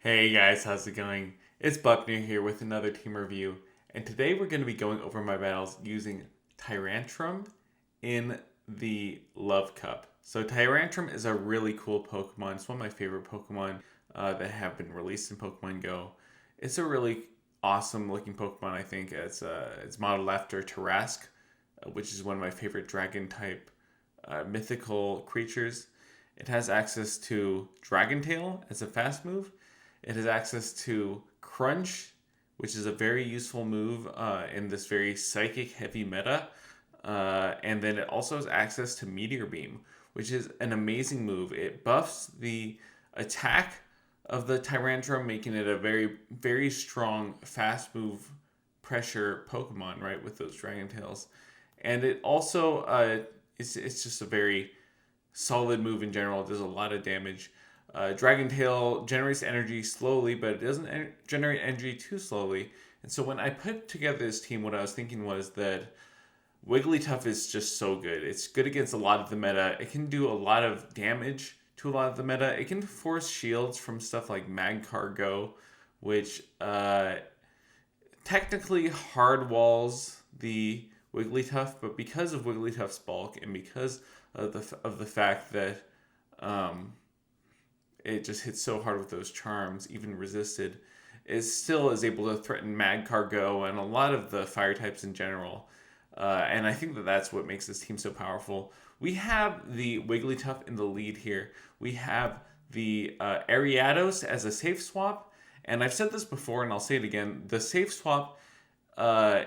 Hey guys, how's it going? It's Buckner here with another team review, and today we're going to be going over my battles using TYRANTRUM in the Love Cup. So TYRANTRUM is a really cool Pokemon. It's one of my favorite Pokemon that have been released in Pokemon Go. It's a really awesome looking Pokemon. I think it's modeled after Tarask, which is one of my favorite dragon type mythical creatures. It has access to Dragon Tail as a fast move. It has access to Crunch, which is a very useful move in this very psychic heavy meta. And then it also has access to Meteor Beam, which is an amazing move. It buffs the attack of the Tyrantrum, making it a very, very strong, fast move pressure Pokemon, right, with those Dragon Tails. And it also, it's just a very solid move in general. It does a lot of damage. Dragon Tail generates energy slowly, but it doesn't generate energy too slowly. And so when I put together this team, what I was thinking was that Wigglytuff is just so good. It's good against a lot of the meta. It can do a lot of damage to a lot of the meta. It can force shields from stuff like Magcargo, which technically hard walls the Wigglytuff, but because of Wigglytuff's bulk and because of the fact that it just hits so hard with those charms, even resisted, it still is able to threaten Magcargo and a lot of the fire types in general. And I think that that's what makes this team so powerful. We have the Wigglytuff in the lead here. We have the Ariados as a safe swap. And I've said this before and I'll say it again. The safe swap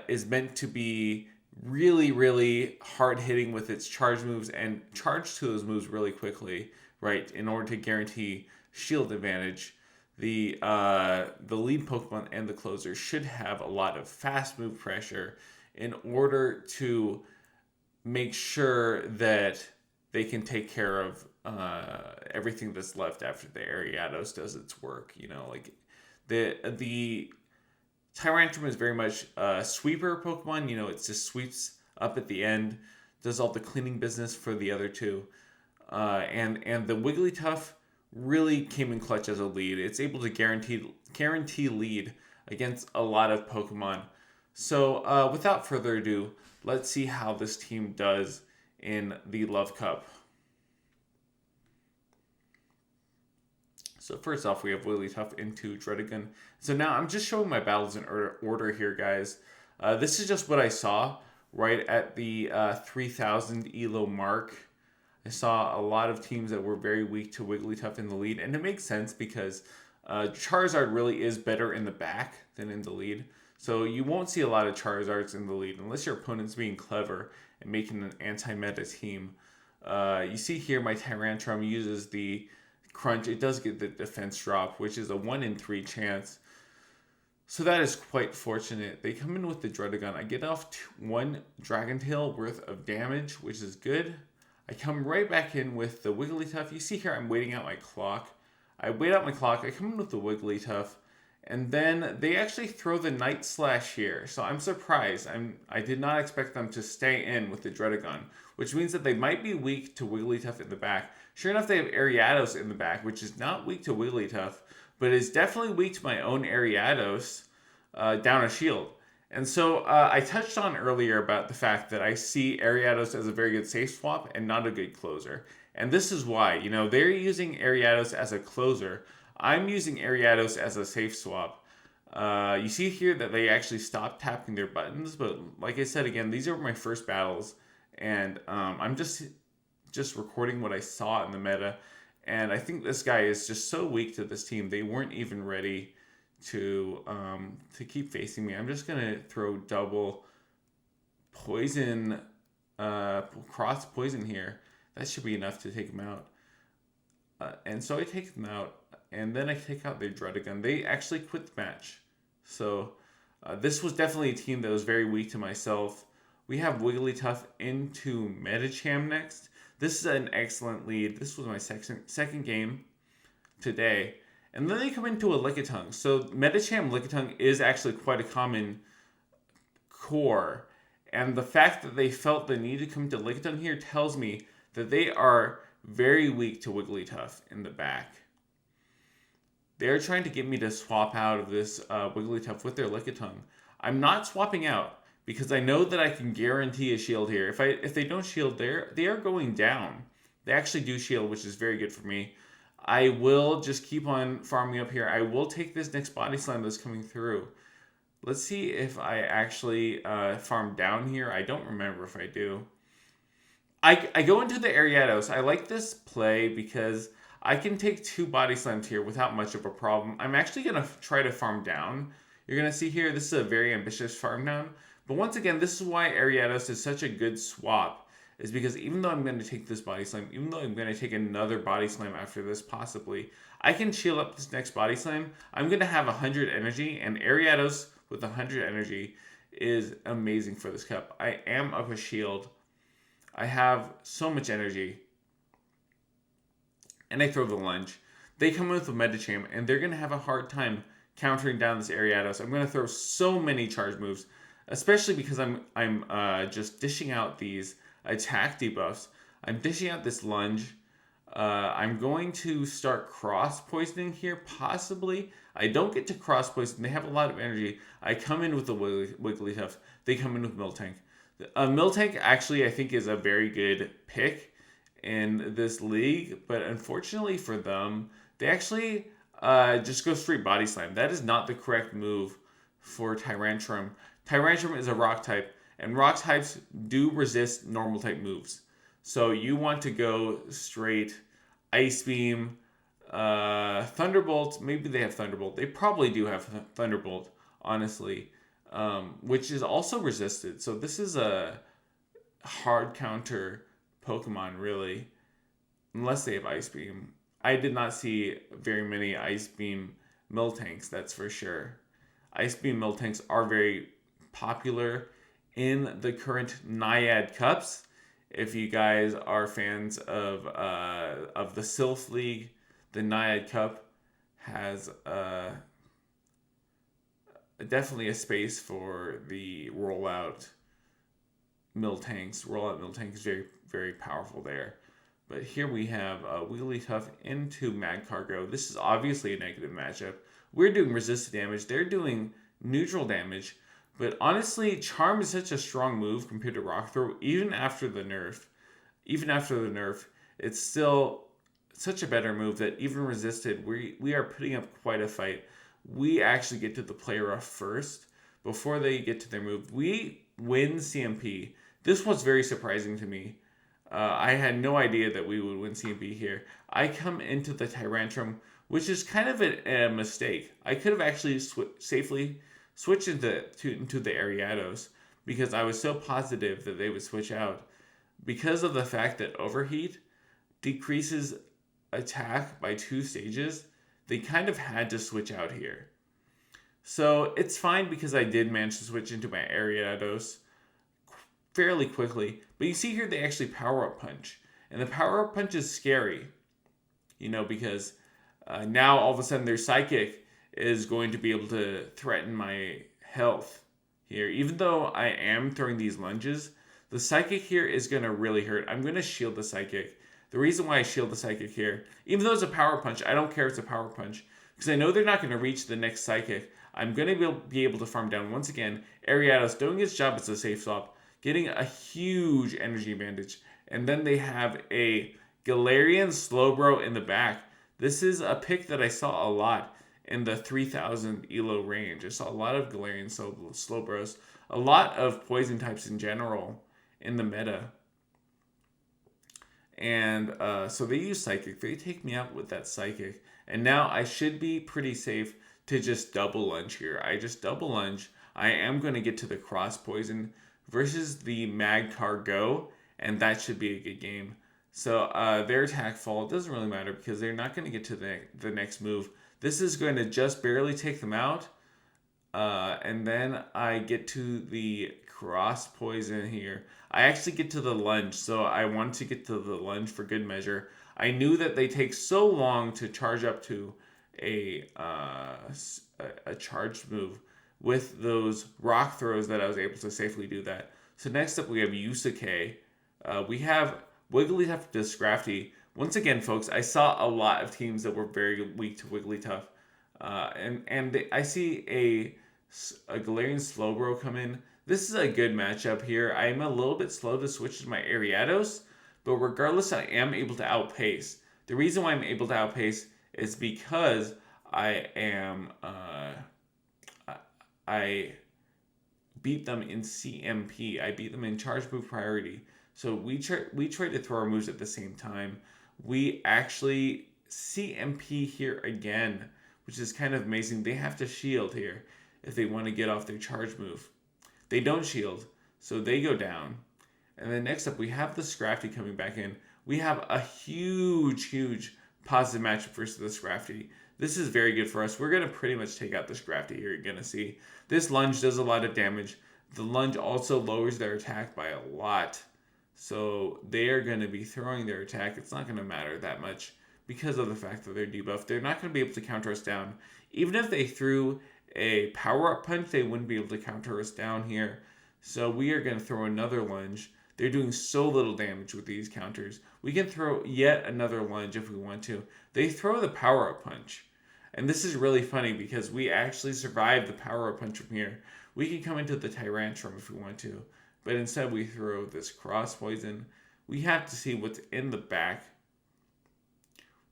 is meant to be really, really hard hitting with its charge moves and charge to those moves really quickly, right? In order to guarantee shield advantage. The lead Pokemon and the closer should have a lot of fast move pressure in order to make sure that they can take care of everything that's left after the Ariados does its work. You know, like the Tyrantrum is very much a sweeper Pokemon. You know, it just sweeps up at the end, does all the cleaning business for the other two. And the Wigglytuff really came in clutch as a lead. It's able to guarantee lead against a lot of Pokemon. So without further ado, let's see how this team does in the Love Cup. So first off, we have Wigglytuff into Druddigon. So now I'm just showing my battles in order here, guys. This is just what I saw right at the 3,000 ELO mark. I saw a lot of teams that were very weak to Wigglytuff in the lead, and it makes sense because Charizard really is better in the back than in the lead. So you won't see a lot of Charizards in the lead unless your opponent's being clever and making an anti-meta team. You see here my Tyrantrum uses the Crunch. It does get the defense drop, which is a 1 in 3 chance. So that is quite fortunate. They come in with the Druddigon. I get off 1 Dragon Tail worth of damage, which is good. I come right back in with the Wigglytuff. You see here I'm waiting out my clock. I wait out my clock. I come in with the Wigglytuff. And then they actually throw the Night Slash here. So I'm surprised. I did not expect them to stay in with the Druddigon, which means that they might be weak to Wigglytuff in the back. Sure enough, they have Ariados in the back, which is not weak to Wigglytuff, but is definitely weak to my own Ariados down a shield. And so I touched on earlier about the fact that I see Ariados as a very good safe swap and not a good closer. And this is why. You know, they're using Ariados as a closer. I'm using Ariados as a safe swap. You see here that they actually stopped tapping their buttons, but like I said again, these are my first battles, and I'm just recording what I saw in the meta, and I think this guy is just so weak to this team. They weren't even ready to keep facing me. I'm just gonna throw double poison, cross poison here. That should be enough to take him out. And so I take them out, and then I take out their Druddigon. They actually quit the match. So this was definitely a team that was very weak to myself. We have Wigglytuff into Medicham next. This is an excellent lead. This was my second game today. And then they come into a Lickitung. So Medicham Lickitung is actually quite a common core. And the fact that they felt the need to come to Lickitung here tells me that they are very weak to Wigglytuff in the back. They're trying to get me to swap out of this Wigglytuff with their Lickitung. I'm not swapping out because I know that I can guarantee a shield here. If they don't shield, they are going down. They actually do shield, which is very good for me. I will just keep on farming up here. I will take this next body slam that's coming through. Let's see if I actually farm down here. I don't remember if I do. I go into the Ariados. I like this play because I can take 2 body slams here without much of a problem. I'm actually going to try to farm down. You're going to see here, this is a very ambitious farm down. But once again, this is why Ariados is such a good swap. Is because even though I'm going to take this body slam, even though I'm going to take another body slam after this possibly, I can shield up this next body slam. I'm going to have 100 energy, and Ariados with 100 energy is amazing for this cup. I am up a shield. I have so much energy. And I throw the lunge. They come in with a Medicham, and they're going to have a hard time countering down this Ariados. I'm going to throw so many charge moves, especially because I'm just dishing out these attack debuffs. I'm dishing out this lunge. I'm going to start cross poisoning here, possibly. I don't get to cross poison. They have a lot of energy. I come in with the Wigglytuff. They come in with Miltank. Miltank actually I think is a very good pick in this league, but unfortunately for them, they actually just go straight body slam. That is not the correct move for Tyrantrum. Tyrantrum is a rock type, and rock types do resist normal type moves. So you want to go straight Ice Beam, Thunderbolt. Maybe they have Thunderbolt. They probably do have Thunderbolt, honestly, which is also resisted. So this is a hard counter Pokemon, really, unless they have Ice Beam. I did not see very many Ice Beam Miltanks, that's for sure. Ice Beam Miltanks are very popular in the current Naiad Cups. If you guys are fans of the Sylph League, the Naiad Cup has definitely a space for the rollout Miltanks. Rollout Miltank is very, very powerful there. But here we have Wigglytuff into Magcargo. This is obviously a negative matchup. We're doing resisted damage. They're doing neutral damage. But honestly, Charm is such a strong move compared to Rock Throw, even after the nerf. It's still such a better move that even resisted, we are putting up quite a fight. We actually get to the play rough first before they get to their move. We win CMP. This was very surprising to me. I had no idea that we would win CMP here. I come into the Tyrantrum, which is kind of a mistake. I could have actually safely switch into the Ariados because I was so positive that they would switch out. Because of the fact that Overheat decreases attack by 2 stages, they kind of had to switch out here. So it's fine because I did manage to switch into my Ariados fairly quickly. But you see here they actually Power Up Punch. And the Power Up Punch is scary, because now all of a sudden their Psychic is going to be able to threaten my health here. Even though I am throwing these lunges, the Psychic here is going to really hurt. I'm going to shield the Psychic. The reason why I shield the Psychic here, even though it's a Power Punch, I don't care if it's a Power Punch, because I know they're not going to reach the next Psychic. I'm going to be able to farm down once again. Ariados doing his job as a safe swap, getting a huge energy advantage. And then they have a Galarian Slowbro in the back. This is a pick that I saw a lot in the 3000 ELO range. I saw a lot of Galarian Slowbros, a lot of poison types in general in the meta. And so they use Psychic. They take me out with that Psychic. And now I should be pretty safe to just double lunge here. I just double lunge. I am going to get to the cross poison versus the Magcargo, and that should be a good game. So their attack fall, it doesn't really matter because they're not going to get to the next move. This is going to just barely take them out. And then I get to the cross poison here. I actually get to the lunge, so I want to get to the lunge for good measure. I knew that they take so long to charge up to a charged move with those rock throws that I was able to safely do that. So next up we have Yusuke. We have Wigglytuff to Scrafty. Once again, folks, I saw a lot of teams that were very weak to Wigglytuff. I see a Galarian Slowbro come in. This is a good matchup here. I'm a little bit slow to switch to my Ariados, but regardless, I am able to outpace. The reason why I'm able to outpace is because I am I beat them in CMP. I beat them in charge move priority. So we tried to throw our moves at the same time. We actually CMP here again, which is kind of amazing. They have to shield here if they want to get off their charge move. They don't shield, so they go down. And then next up, we have the Scrafty coming back in. We have a huge positive matchup versus the Scrafty. This is very good for us. We're going to pretty much take out the Scrafty here. You're going to see. This lunge does a lot of damage. The lunge also lowers their attack by a lot. So they are going to be throwing their attack. It's not going to matter that much because of the fact that they're debuffed. They're not going to be able to counter us down. Even if they threw a power-up punch, they wouldn't be able to counter us down here. So we are going to throw another lunge. They're doing so little damage with these counters. We can throw yet another lunge if we want to. They throw the power-up punch. And this is really funny because we actually survived the power-up punch from here. We can come into the Tyrantrum if we want to. But instead we throw this cross poison. We have to see what's in the back.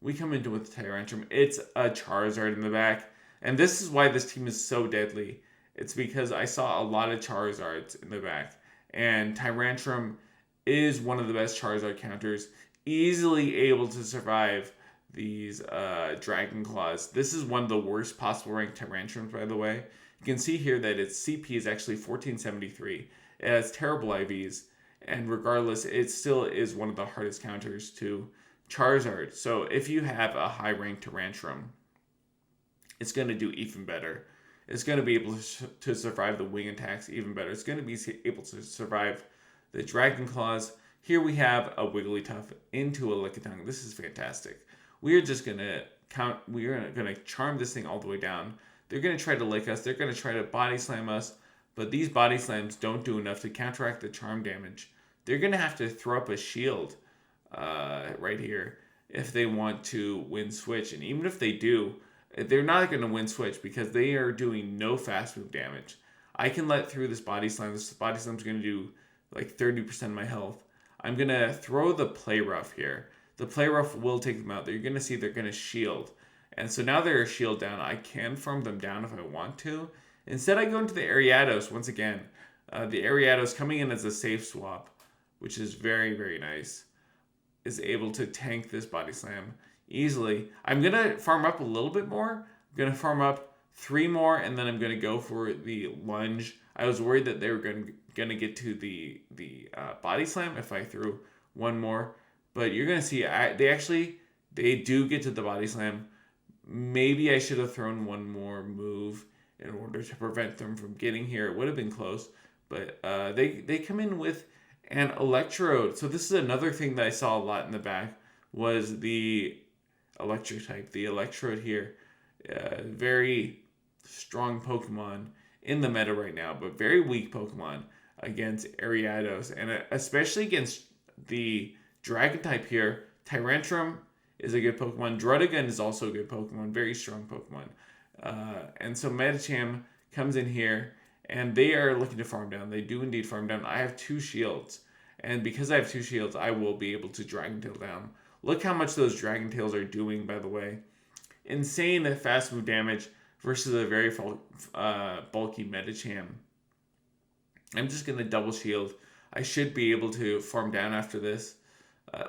We come into with the Tyrantrum. It's a Charizard in the back. And this is why this team is so deadly. It's because I saw a lot of Charizards in the back. And Tyrantrum is one of the best Charizard counters. Easily able to survive these Dragon Claws. This is one of the worst possible ranked Tyrantrums, by the way. You can see here that its CP is actually 1473. It has terrible IVs. And regardless, it still is one of the hardest counters to Charizard. So if you have a high ranked Tyrantrum, it's going to do even better. It's going to be able to survive the wing attacks even better. It's going to be able to survive the Dragon Claws. Here we have a Wigglytuff into a Lickitung. This is fantastic. We are just going to we're going to charm this thing all the way down. They're going to try to lick us. They're going to try to body slam us. But these body slams don't do enough to counteract the charm damage. They're going to have to throw up a shield right here if they want to win switch. And even if they do, they're not going to win switch because they are doing no fast move damage. I can let through this body slam. This body slam is going to do like 30% of my health. I'm going to throw the play rough here. The play rough will take them out. You're going to see they're going to shield. And so now they're shield down. I can farm them down if I want to. Instead, I go into the Ariados once again. The Ariados coming in as a safe swap, which is very nice, is able to tank this body slam easily. I'm going to farm up a little bit more. I'm going to farm up 3 more, and then I'm going to go for the lunge. I was worried that they were going to get to the body slam if I threw 1 more. But you're going to see they do get to the body slam. Maybe I should have thrown 1 more move in order to prevent them from getting here. It would have been close. But they come in with an Electrode. So this is another thing that I saw a lot in the back was the Electric type. The Electrode here. Very strong Pokemon in the meta right now, but very weak Pokemon against Ariados. And especially against the Dragon type here. Tyrantrum is a good Pokemon. Druddigon is also a good Pokemon. Very strong Pokemon. And so Medicham comes in here, and they are looking to farm down. They do indeed farm down. I have 2 shields. And because I have 2 shields, I will be able to Dragon Tail down. Look how much those Dragon Tails are doing, by the way. Insane fast move damage versus a very bulky Medicham. I'm just going to double shield. I should be able to farm down after this.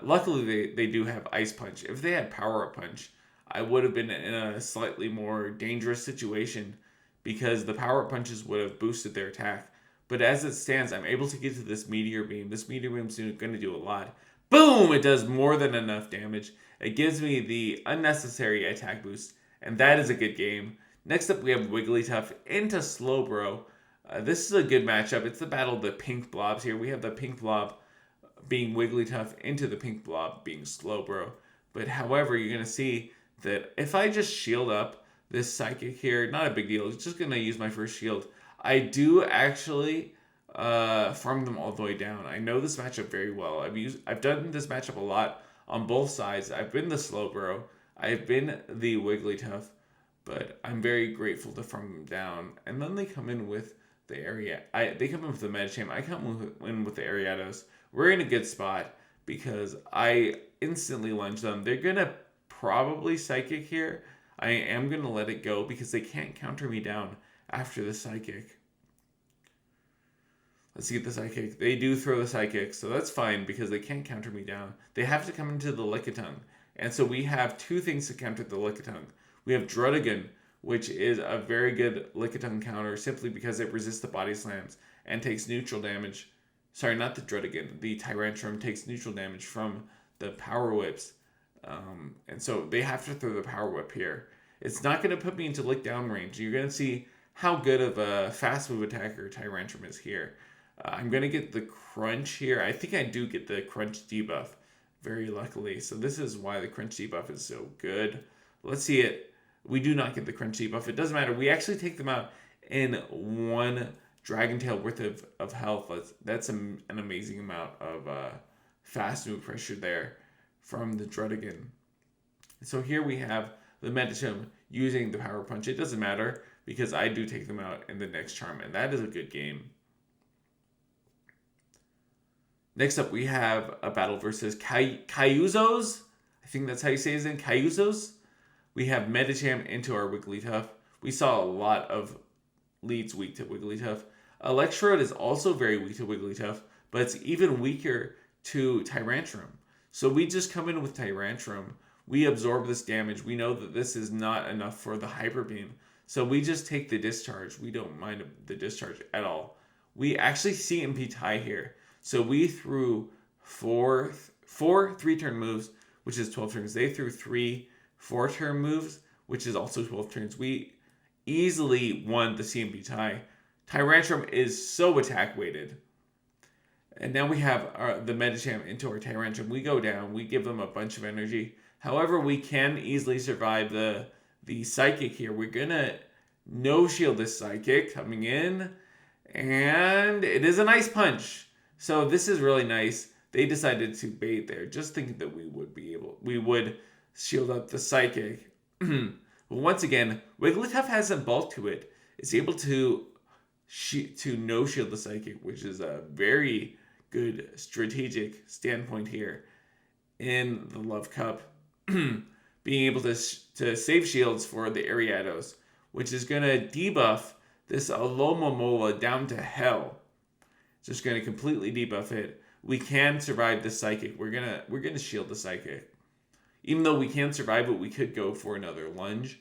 Luckily, they do have Ice Punch. If they had Power Up Punch, I would have been in a slightly more dangerous situation because the Power Up Punches would have boosted their attack. But as it stands, I'm able to get to this Meteor Beam. This Meteor Beam is going to do a lot. Boom! It does more than enough damage. It gives me the unnecessary attack boost, and that is a good game. Next up, we have Wigglytuff into Slowbro. This is a good matchup. It's the battle of the pink blobs here. We have the pink blob being Wigglytuff into the pink blob being Slowbro. But however, you're going to see that if I just shield up this Psychic here, not a big deal. It's just going to use my first shield. I do actually farm them all the way down. I know this matchup very well. I've done this matchup a lot on both sides. I've been the Slowbro. I've been the Wigglytuff. but I'm very grateful to farm them down. And then they come in with the area. They come in with the Medicham. I come in with the Ariados. We're in a good spot because I instantly lunge them. They're gonna probably Psychic here. I am gonna let it go because they can't counter me down after the Psychic. Let's get the Psychic. They do throw the Psychic, so that's fine because they can't counter me down. They have to come into the Lickitung. And so we have two things to counter the Lickitung. We have Druddigon, which is a very good Lickitung counter simply because it resists the body slams and takes neutral damage. Sorry, not the Druddigon. The Tyrantrum takes neutral damage from the Power Whips. And so they have to throw the Power Whip here. It's not going to put me into lick down range. You're going to see how good of a fast move attacker Tyrantrum is here. I'm going to get the Crunch here. I think I do get the Crunch debuff, very luckily. So this is why the Crunch debuff is so good. Let's see it. We do not get the Crunch debuff. It doesn't matter. We actually take them out in one Dragon Tail worth of health. That's an amazing amount of fast move pressure there from the Druddigon. So here we have the Medicham using the Power Punch. It doesn't matter because I do take them out in the next charm, and that is a good game. Next up, we have a battle versus Cayuzos. I think that's how you say his name, Cayuzos. We have Medicham into our Wigglytuff. We saw a lot of leads weak to Wigglytuff. Electrode is also very weak to Wigglytuff, but it's even weaker to Tyrantrum. So we just come in with Tyrantrum. We absorb this damage. We know that this is not enough for the Hyper Beam. So we just take the discharge. We don't mind the discharge at all. We actually CMP tie here. So we threw four 3-turn moves, which is 12 turns. They threw 3 4-turn moves, which is also 12 turns. We easily won the CMP tie. Tyrantrum is so attack weighted. And now we have the Medicham into our Tyrantrum. We go down. We give them a bunch of energy. However, we can easily survive the Psychic here. We're going to no-shield this Psychic coming in. And it is an Ice Punch. So this is really nice. They decided to bait there, just thinking that we would shield up the Psychic. But once again, Wigglytuff has a bulk to it. It's able to no shield the Psychic, which is a very good strategic standpoint here in the Love Cup. Being able to save shields for the Ariados, which is going to debuff this Alomomola down to hell. It's just going to completely debuff it. We can survive the Psychic. We're gonna shield the Psychic. Even though we can't survive it, we could go for another lunge.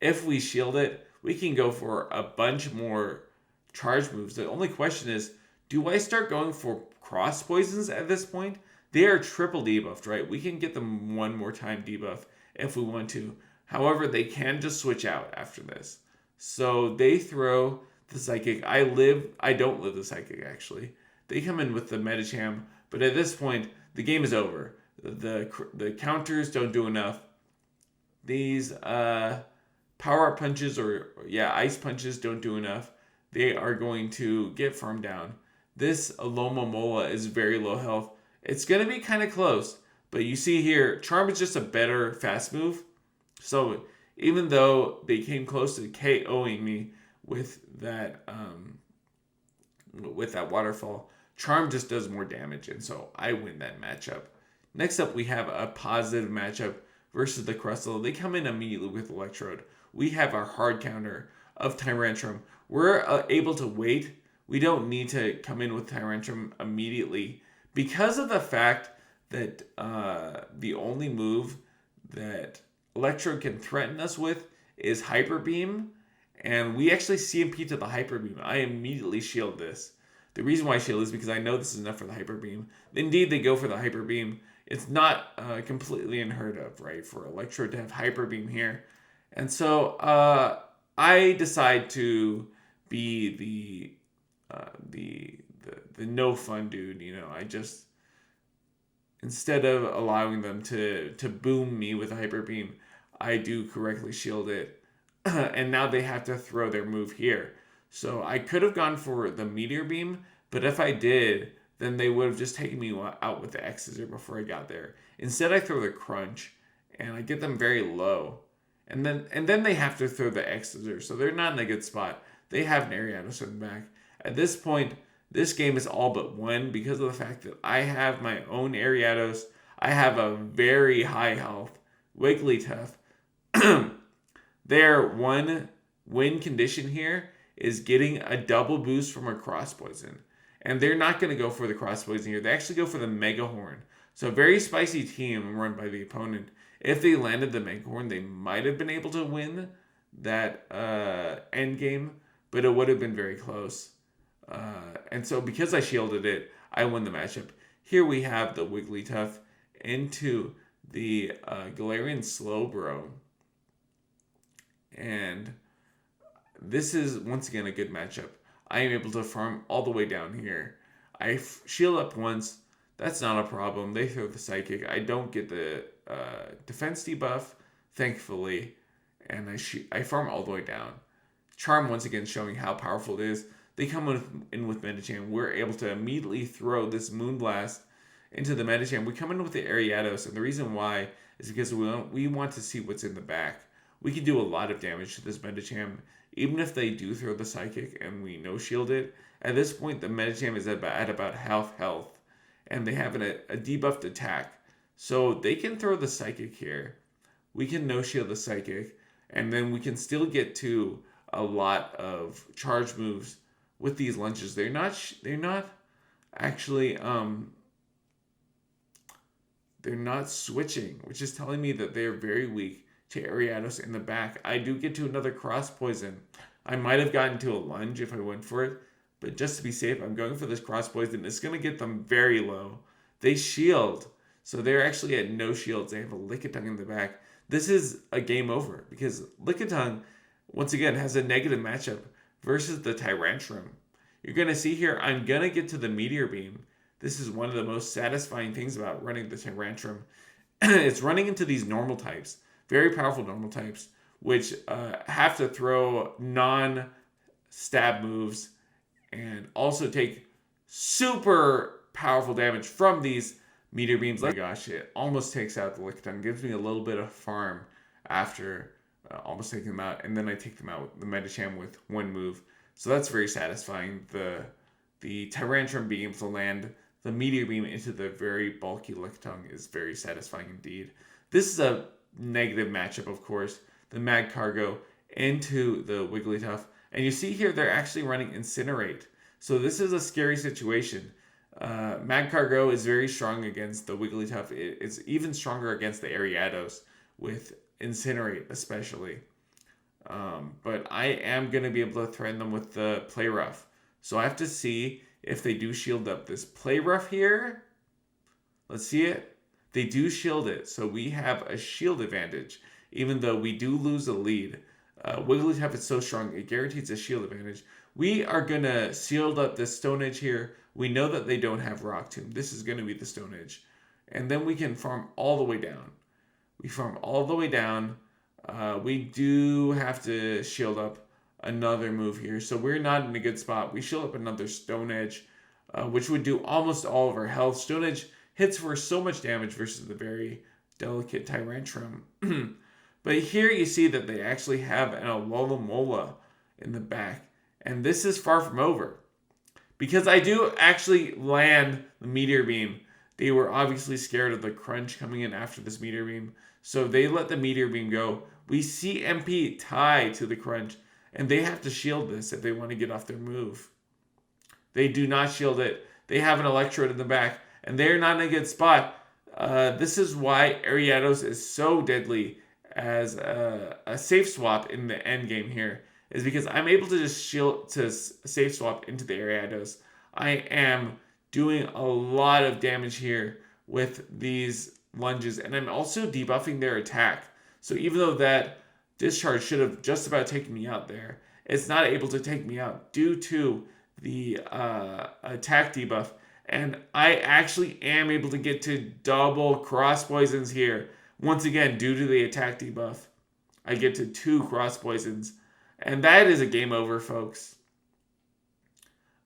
If we shield it, we can go for a bunch more charge moves. The only question is, do I start going for cross poisons at this point? They are triple debuffed, right? We can get them one more time debuff if we want to. However, they can just switch out after this. So they throw the Psychic. I don't live the Psychic, actually. They come in with the Medicham, but at this point, the game is over. The counters don't do enough. These power-up punches ice punches don't do enough. They are going to get farmed down. This Alomomola is very low health. It's going to be kind of close, but you see here, Charm is just a better fast move. So even though they came close to KOing me with that waterfall, Charm just does more damage, and so I win that matchup. Next up, we have a positive matchup versus the Crustle. They come in immediately with Electrode. We have our hard counter of Tyrantrum. We're able to wait. We don't need to come in with Tyrantrum immediately because of the fact that the only move that Electrode can threaten us with is Hyper Beam, and we actually CMP to the Hyper Beam. I immediately shield this. The reason why I shield is because I know this is enough for the Hyper Beam. Indeed, they go for the Hyper Beam. It's not completely unheard of, right, for Electrode to have Hyper Beam here. And so I decide to be the no fun dude. You know, I just, instead of allowing them to boom me with a Hyper Beam, I do correctly shield it. And now they have to throw their move here. So I could have gone for the Meteor Beam, but if I did, then they would have just taken me out with the X-Scissor before I got there. Instead, I throw the Crunch, and I get them very low. And then they have to throw the Exeter, so they're not in a good spot. They have an Ariados in the back. At this point, this game is all but won because of the fact that I have my own Ariados. I have a very high health Wigglytuff. Their one win condition here is getting a double boost from a Cross Poison. And they're not going to go for the Cross Poison here. They actually go for the Mega Horn. So a very spicy team run by the opponent. If they landed the Mega Horn, they might have been able to win that end game, but it would have been very close. And so because I shielded it, I won the matchup. Here we have the Wigglytuff into the Galarian Slowbro. And this is, once again, a good matchup. I am able to farm all the way down here. I shield up once. That's not a problem. They throw the Psychic. I don't get the defense debuff, thankfully. And I farm all the way down. Charm, once again, showing how powerful it is. They come in with Medicham. We're able to immediately throw this Moonblast into the Medicham. We come in with the Ariados, and the reason why is because we want to see what's in the back. We can do a lot of damage to this Medicham, even if they do throw the Psychic and we no-shield it. At this point, the Medicham is at about half health, and they have a debuffed attack. So they can throw the Psychic here. We can no-shield the Psychic, and then we can still get to a lot of charge moves with these lunges. They're not actually they're not switching, which is telling me that they're very weak to Ariados in the back. I do get to another Cross Poison. I might have gotten to a lunge if I went for it, but just to be safe, I'm going for this Cross Poison. It's going to get them very low. They shield, so they're actually at no shields. They have a Lickitung in the back. This is a game over because Lickitung, once again, has a negative matchup versus the Tyrantrum. You're going to see here, I'm going to get to the Meteor Beam. This is one of the most satisfying things about running the Tyrantrum. It's running into these normal types, very powerful normal types, which have to throw non-stab moves and also take super powerful damage from these Meteor Beams. Oh my gosh, it almost takes out the Lickitung. Gives me a little bit of farm after almost taking them out, and then I take them out with the Medicham with one move. So that's very satisfying. The Tyrantrum being able to land the Meteor Beam into the very bulky Lickitung is very satisfying indeed. This is a negative matchup, of course. The Magcargo into the Wigglytuff. And you see here they're actually running Incinerate. So this is a scary situation. Magcargo is very strong against the Wigglytuff. It's even stronger against the Ariados with Incinerate especially. But I am going to be able to threaten them with the Play Rough. So I have to see if they do shield up this Play Rough here. Let's see it. They do shield it. So we have a shield advantage, even though we do lose the lead. Wigglytuff is so strong, it guarantees a shield advantage. We are going to shield up this Stone Edge here. We know that they don't have Rock Tomb. This is going to be the Stone Edge. And then we can farm all the way down. We farm all the way down. We do have to shield up another move here. So we're not in a good spot. We shield up another Stone Edge, which would do almost all of our health. Stone Edge hits for so much damage versus the very delicate Tyrantrum. But here you see that they actually have an Alola in the back. And this is far from over. Because I do actually land the Meteor Beam. They were obviously scared of the crunch coming in after this Meteor Beam. So they let the Meteor Beam go. We see MP tie to the crunch. And they have to shield this if they want to get off their move. They do not shield it. They have an Electrode in the back. And they're not in a good spot. This is why Ariados is so deadly as a safe swap in the end game here. Is because I'm able to just safe swap into the Ariados. I am doing a lot of damage here with these lunges. And I'm also debuffing their attack. So even though that Discharge should have just about taken me out there, it's not able to take me out due to the attack debuff. And I actually am able to get to double Cross Poisons here. Once again, due to the attack debuff, I get to 2 Cross Poisons. And that is a game over, folks.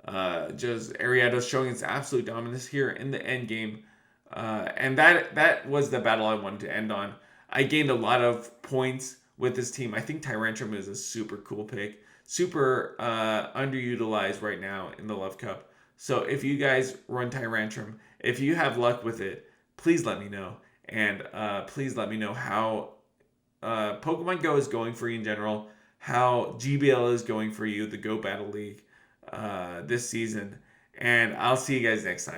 Just Ariados showing its absolute dominance here in the end game. And that was the battle I wanted to end on. I gained a lot of points with this team. I think Tyrantrum is a super cool pick, super underutilized right now in the Love Cup. So if you guys run Tyrantrum, if you have luck with it, please let me know. And please let me know how Pokemon Go is going for you in general, how GBL is going for you, the Go Battle League, this season. And I'll see you guys next time.